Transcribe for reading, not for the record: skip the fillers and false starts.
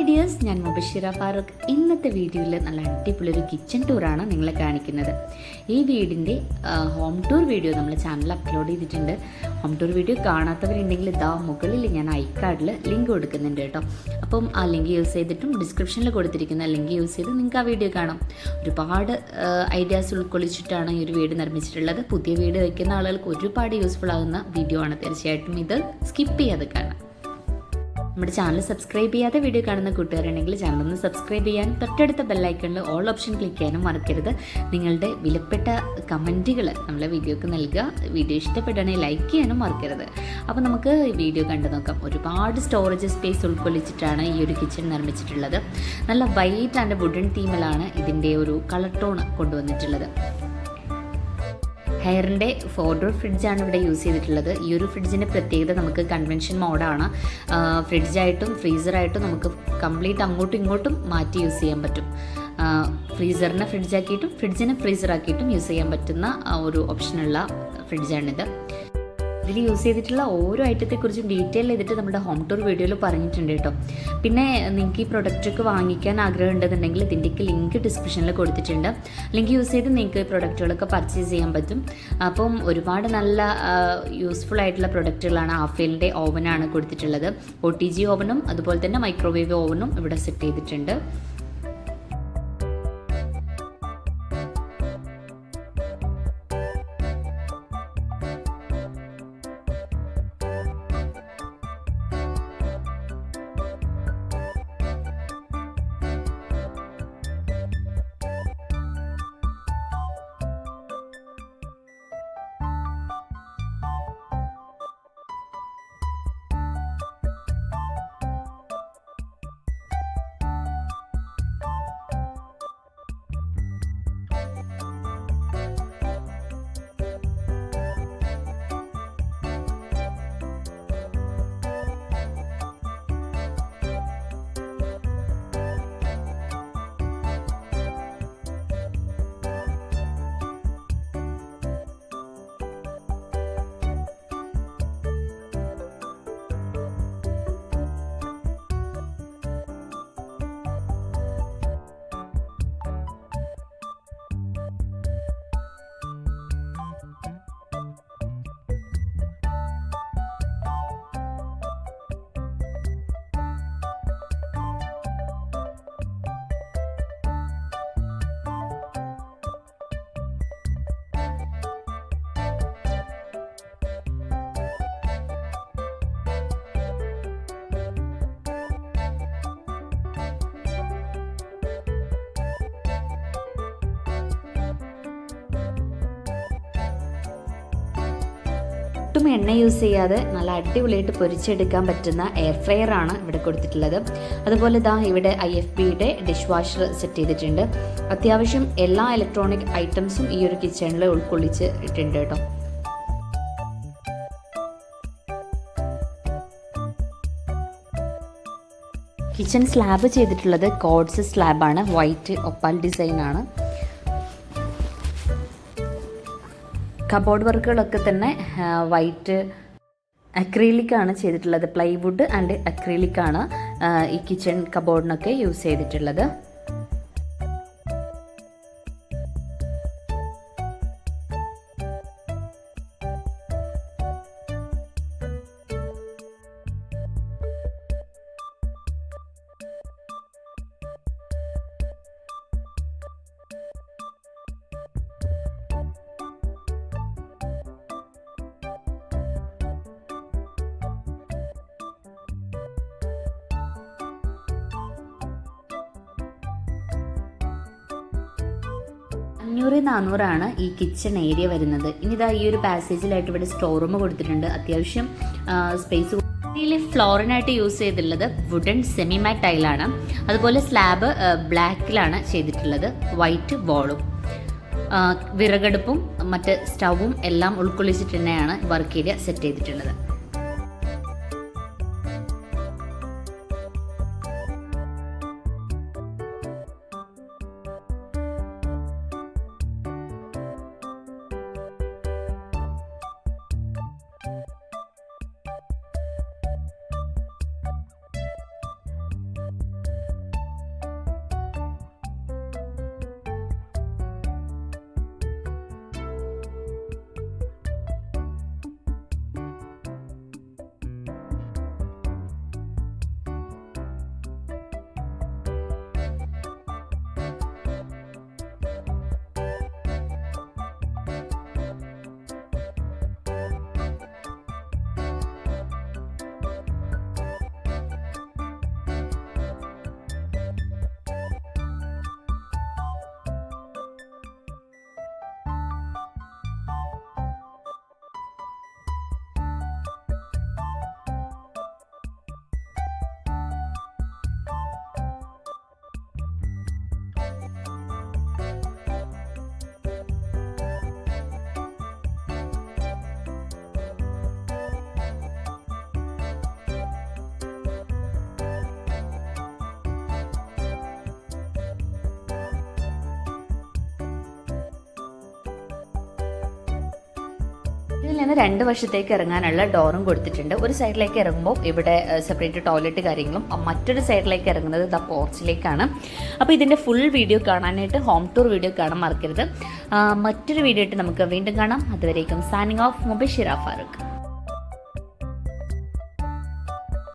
Hi dears, ഞാൻ മുബഷിറ ഫാറൂഖ്. ഇന്നത്തെ വീഡിയോയിൽ നല്ല അടിപൊളിയൊരു കിച്ചൺ ടൂറാണ് നിങ്ങളെ കാണിക്കുന്നത്. ഈ വീടിൻ്റെ ഹോം ടൂർ വീഡിയോ നമ്മൾ ചാനലിൽ അപ്ലോഡ് ചെയ്തിട്ടുണ്ട്. ഹോം ടൂർ വീഡിയോ കാണാത്തവരുണ്ടെങ്കിൽ ഇതാ മുകളിൽ ഞാൻ ഐക്കാർഡിൽ ലിങ്ക് കൊടുക്കുന്നുണ്ട് കേട്ടോ. അപ്പം ആ ലിങ്ക് യൂസ് ചെയ്തിട്ടും ഡിസ്ക്രിപ്ഷനിൽ കൊടുത്തിരിക്കുന്ന ലിങ്ക് യൂസ് ചെയ്ത് നിങ്ങൾക്ക് ആ വീഡിയോ കാണാം. ഒരുപാട് ഐഡിയാസ് ഉൾക്കൊള്ളിച്ചിട്ടാണ് ഈ ഒരു വീട് നിർമ്മിച്ചിട്ടുള്ളത്. പുതിയ വീട് വയ്ക്കുന്ന ആളുകൾക്ക് ഒരുപാട് യൂസ്ഫുൾ ആകുന്ന വീഡിയോ ആണ്. തീർച്ചയായിട്ടും ഇത് സ്കിപ്പ് ചെയ്യാതെ കാണാം. നമ്മുടെ ചാനൽ സബ്സ്ക്രൈബ് ചെയ്യാതെ വീഡിയോ കാണുന്ന കൂട്ടുകാരുണ്ടെങ്കിൽ ചാനൽ ഒന്ന് സബ്സ്ക്രൈബ് ചെയ്യാനും തൊട്ടടുത്ത ബെല്ലൈക്കണിൽ ഓൾ ഓപ്ഷൻ ക്ലിക്ക് ചെയ്യാനും മറക്കരുത്. നിങ്ങളുടെ വിലപ്പെട്ട കമൻറ്റുകൾ നമ്മളെ വീഡിയോക്ക് നൽകുക. വീഡിയോ ഇഷ്ടപ്പെടുകയാണെങ്കിൽ ലൈക്ക് ചെയ്യാനും മറക്കരുത്. അപ്പോൾ നമുക്ക് വീഡിയോ കണ്ടു നോക്കാം. ഒരുപാട് സ്റ്റോറേജ് സ്പേസ് ഉൾക്കൊള്ളിച്ചിട്ടാണ് ഈ ഒരു കിച്ചൺ നിർമ്മിച്ചിട്ടുള്ളത്. നല്ല വൈറ്റ് ആൻഡ് വുഡൻ തീമിലാണ് ഇതിൻ്റെ ഒരു കളർ ടോൺ കൊണ്ടുവന്നിട്ടുള്ളത്. ഹെയറിൻ്റെ 4 ഡോർ ഫ്രിഡ്ജാണ് ഇവിടെ യൂസ് ചെയ്തിട്ടുള്ളത്. ഈ ഒരു ഫ്രിഡ്ജിൻ്റെ പ്രത്യേകത നമുക്ക് കൺവെൻഷൻ മോഡാണ്. ഫ്രിഡ്ജായിട്ടും ഫ്രീസറായിട്ടും നമുക്ക് കംപ്ലീറ്റ് അങ്ങോട്ടും ഇങ്ങോട്ടും മാറ്റി യൂസ് ചെയ്യാൻ പറ്റും. ഫ്രീസറിനെ ഫ്രിഡ്ജാക്കിയിട്ടും ഫ്രിഡ്ജിനെ ഫ്രീസറാക്കിയിട്ടും യൂസ് ചെയ്യാൻ പറ്റുന്ന ഒരു ഓപ്ഷനുള്ള ഫ്രിഡ്ജാണിത്. ഇതിൽ യൂസ് ചെയ്തിട്ടുള്ള ഓരോ ഐറ്റത്തെക്കുറിച്ചും ഡീറ്റെയിൽ ചെയ്തിട്ട് നമ്മുടെ ഹോം ടൂർ വീഡിയോയിൽ പറഞ്ഞിട്ടുണ്ട് കേട്ടോ. പിന്നെ നിങ്ങൾക്ക് ഈ പ്രൊഡക്റ്റൊക്കെ വാങ്ങിക്കാൻ ആഗ്രഹം ഉണ്ടെന്നുണ്ടെങ്കിൽ ഇതിൻ്റെയൊക്കെ ലിങ്ക് ഡിസ്ക്രിപ്ഷനിൽ കൊടുത്തിട്ടുണ്ട്. ലിങ്ക് യൂസ് ചെയ്ത് നിങ്ങൾക്ക് പ്രൊഡക്റ്റുകളൊക്കെ പർച്ചേസ് ചെയ്യാൻ പറ്റും. അപ്പം ഒരുപാട് നല്ല യൂസ്ഫുൾ ആയിട്ടുള്ള പ്രൊഡക്റ്റുകളാണ്. ആഫേലിൻ്റെ ഓവനാണ് കൊടുത്തിട്ടുള്ളത്. OTG ഓവനും അതുപോലെ തന്നെ മൈക്രോവേവ് ഓവനും ഇവിടെ സെറ്റ് ചെയ്തിട്ടുണ്ട്. ഒട്ടും എണ്ണ യൂസ് ചെയ്യാതെ നല്ല അടിപൊളിയായിട്ട് പൊരിച്ചെടുക്കാൻ പറ്റുന്ന എയർ ഫ്രയർ ആണ് ഇവിടെ കൊടുത്തിട്ടുള്ളത്. അതുപോലെ ഇതാ ഇവിടെ IFBയുടെ ഡിഷ് വാഷർ സെറ്റ് ചെയ്തിട്ടുണ്ട്. അത്യാവശ്യം എല്ലാ ഇലക്ട്രോണിക് ഐറ്റംസും ഈ ഒരു കിച്ചണിൽ ഉൾക്കൊള്ളിച്ചിട്ടുണ്ട് കേട്ടോ. കിച്ചൺ സ്ലാബ് ചെയ്തിട്ടുള്ളത് കോഡ്സ് സ്ലാബാണ്. വൈറ്റ് ഒപ്പാൽ ഡിസൈനാണ്. കബോർഡ് വർക്കുകളൊക്കെ തന്നെ വൈറ്റ് അക്രീലിക്കാണ് ചെയ്തിട്ടുള്ളത്. പ്ലൈവുഡ് ആൻഡ് അക്രീലിക്കാണ് ഈ കിച്ചൺ കബോർഡിനൊക്കെ യൂസ് ചെയ്തിട്ടുള്ളത്. $500-400 ഈ കിച്ചൺ ഏരിയ വരുന്നത്. ഇനി ഇതാ ഈ ഒരു പാസേജിലായിട്ട് ഇവിടെ സ്റ്റോർ റൂം കൊടുത്തിട്ടുണ്ട്. അത്യാവശ്യം സ്പേസ്. ഇതിൽ ഫ്ലോറിനായിട്ട് യൂസ് ചെയ്തിട്ടുള്ളത് വുഡൻ സെമി മാറ്റ് ടൈലാണ്. അതുപോലെ സ്ലാബ് ബ്ലാക്കിലാണ് ചെയ്തിട്ടുള്ളത്. വൈറ്റ് വോളും വിറകടുപ്പും മറ്റ് സ്റ്റൗവും എല്ലാം ഉൾക്കൊള്ളിച്ചിട്ട് തന്നെയാണ് വർക്ക് ഏരിയ സെറ്റ് ചെയ്തിട്ടുള്ളത്. ഇതിൽ നിന്ന് 2 വശത്തേക്ക് ഇറങ്ങാനുള്ള ഡോറും കൊടുത്തിട്ടുണ്ട്. ഒരു സൈഡിലേക്ക് ഇറങ്ങുമ്പോൾ ഇവിടെ സെപ്പറേറ്റ് ടോയ്ലറ്റ് കാര്യങ്ങളും, മറ്റൊരു സൈഡിലേക്ക് ഇറങ്ങുന്നത് ദ പോർച്ചിലേക്കാണ്. അപ്പോൾ ഇതിൻ്റെ ഫുൾ വീഡിയോ കാണാനായിട്ട് ഹോം ടൂർ വീഡിയോ കാണാൻ മറക്കരുത്. മറ്റൊരു വീഡിയോ ആയിട്ട് നമുക്ക് വീണ്ടും കാണാം. അതുവരേക്കും സൈനിങ് ഓഫ് മുബഷിറ ഫാറൂഖ്.